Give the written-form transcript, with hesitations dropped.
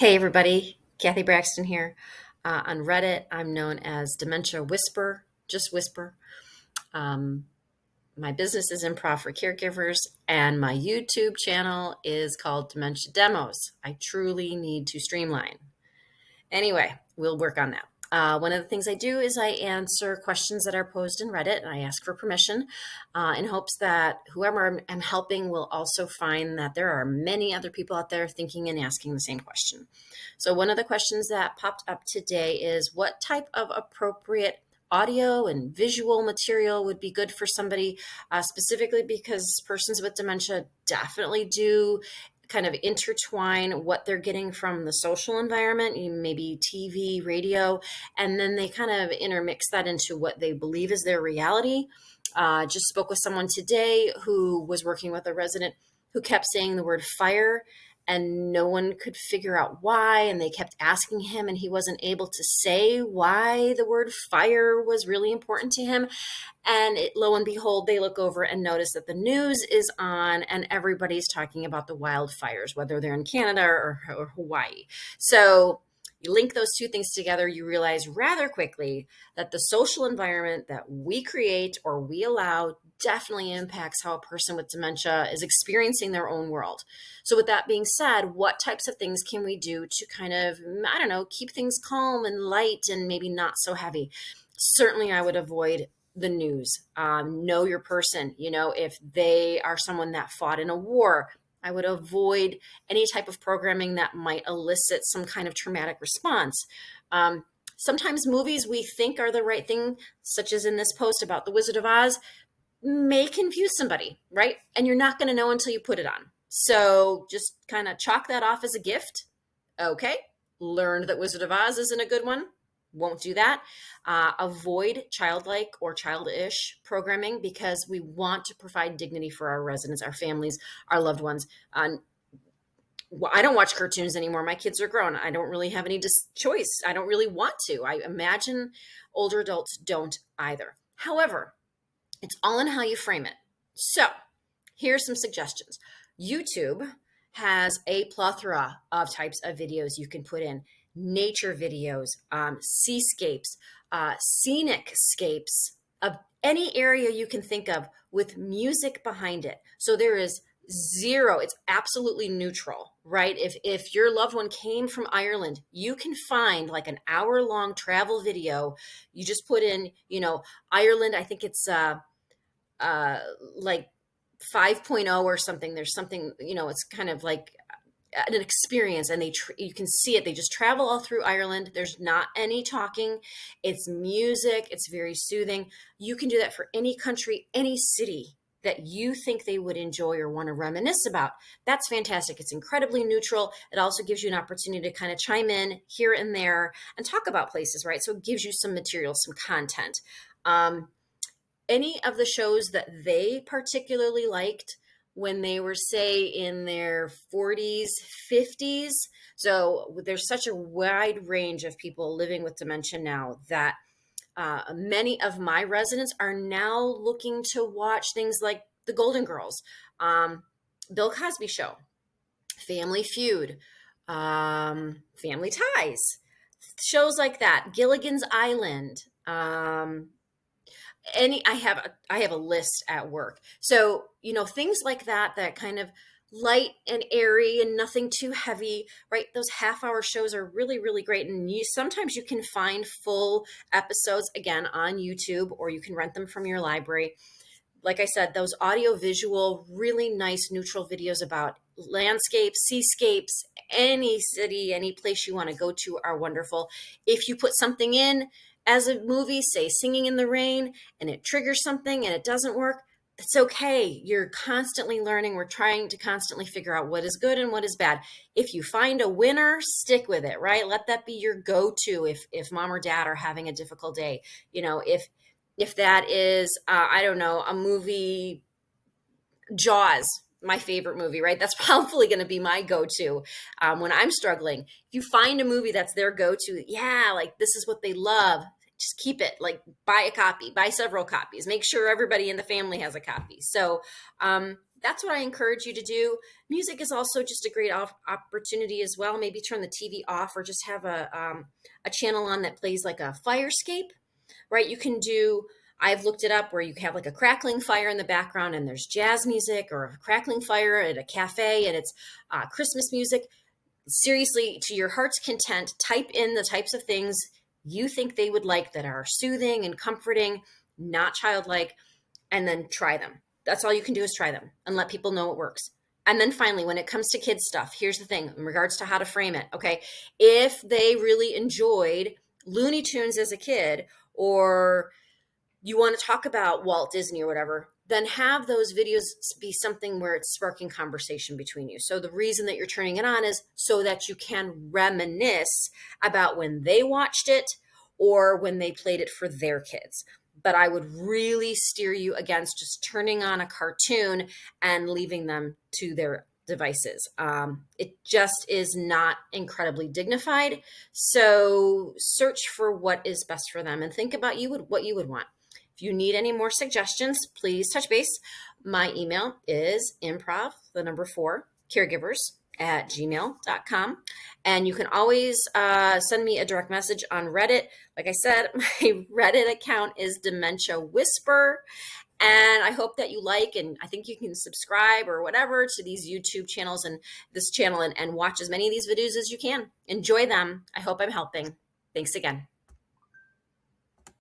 Hey everybody, Cathy Braxton here. On Reddit, I'm known as Dementia Whisper, just Whisper. Um, my business is Improv for Caregivers, and my YouTube channel is called Dementia Demos. I truly need to streamline. Anyway, we'll work on that. One of the things I do is I answer questions that are posed in Reddit, and I ask for permission in hopes that whoever I'm helping will also find that there are many other people out there thinking and asking the same question. So, one of the questions that popped up today is what type of appropriate audio and visual material would be good for somebody, specifically because persons with dementia definitely do kind of intertwine what they're getting from the social environment, maybe TV, radio, and then they kind of intermix that into what they believe is their reality. Just spoke with someone today who was working with a resident who kept saying the word fire and no one could figure out why. And they kept asking him, and he wasn't able to say why the word fire was really important to him. And lo and behold, they look over and notice that the news is on and everybody's talking about the wildfires, whether they're in Canada or Hawaii. So you link those two things together, you realize rather quickly that the social environment that we create or we allow definitely impacts how a person with dementia is experiencing their own world. So with that being said, what types of things can we do to kind of, I don't know, keep things calm and light and maybe not so heavy? Certainly I would avoid the news. Know your person. If they are someone that fought in a war, I would avoid any type of programming that might elicit some kind of traumatic response. Sometimes movies we think are the right thing, such as in this post about The Wizard of Oz, may confuse somebody, right? And you're not going to know until you put it on. So just kind of chalk that off as a gift. Okay, learned that Wizard of Oz isn't a good one. Won't do that. Avoid childlike or childish programming because we want to provide dignity for our residents, our families, our loved ones. I don't watch cartoons anymore. My kids are grown. I don't really have any choice. I don't really want to. I imagine older adults don't either. However, it's all in how you frame it. So here's some suggestions. YouTube has a plethora of types of videos you can put in. Nature videos, seascapes, scenic scapes of any area you can think of with music behind it. So there is zero, it's absolutely neutral, right? If your loved one came from Ireland, you can find like an hour-long travel video. You just put in, Ireland, I think it's like 5.0 or something. There's something, it's kind of like an experience, and you can see it. They just travel all through Ireland. There's not any talking. It's music. It's very soothing. You can do that for any country, any city that you think they would enjoy or want to reminisce about. That's fantastic. It's incredibly neutral. It also gives you an opportunity to kind of chime in here and there and talk about places, right? So it gives you some material, some content. Any of the shows that they particularly liked when they were, say, in their 40s, 50s. So there's such a wide range of people living with dementia now that many of my residents are now looking to watch things like The Golden Girls, Bill Cosby Show, Family Feud, Family Ties, shows like that, Gilligan's Island, I have a list at work. So, things like that kind of light and airy and nothing too heavy, right? Those half-hour shows are really, really great. And sometimes you can find full episodes again on YouTube, or you can rent them from your library. Like I said, those audio visual, really nice neutral videos about landscapes, seascapes, any city, any place you want to go to are wonderful. If you put something in as a movie, say Singing in the Rain, and it triggers something and it doesn't work, it's okay. You're constantly learning. We're trying to constantly figure out what is good and what is bad. If you find a winner, stick with it, right? Let that be your go-to if mom or dad are having a difficult day. If that is, I don't know, a movie, Jaws, my favorite movie, right? That's probably going to be my go-to when I'm struggling. If you find a movie that's their go-to, like this is what they love, just keep it. Like buy a copy, buy several copies, make sure everybody in the family has a copy. So that's what I encourage you to do. Music is also just a great opportunity as well. Maybe turn the TV off or just have a channel on that plays like a firescape, right? You can do, I've looked it up where you have like a crackling fire in the background and there's jazz music, or a crackling fire at a cafe and it's Christmas music. Seriously, to your heart's content, type in the types of things you think they would like that are soothing and comforting, not childlike, and then try them. That's all you can do, is try them and let people know it works. And then finally, when it comes to kids stuff, here's the thing in regards to how to frame it. Okay. If they really enjoyed Looney Tunes as a kid, or you want to talk about Walt Disney or whatever, then have those videos be something where it's sparking conversation between you. So the reason that you're turning it on is so that you can reminisce about when they watched it or when they played it for their kids. But I would really steer you against just turning on a cartoon and leaving them to their devices. It just is not incredibly dignified. So search for what is best for them and think about what you would want. If you need any more suggestions, please touch base. My email is improv4caregivers@gmail.com. And you can always send me a direct message on Reddit. Like I said, my Reddit account is Dementia Whisper. And I hope that you like, and I think you can subscribe or whatever to these YouTube channels and this channel, and watch as many of these videos as you can. Enjoy them. I hope I'm helping. Thanks again.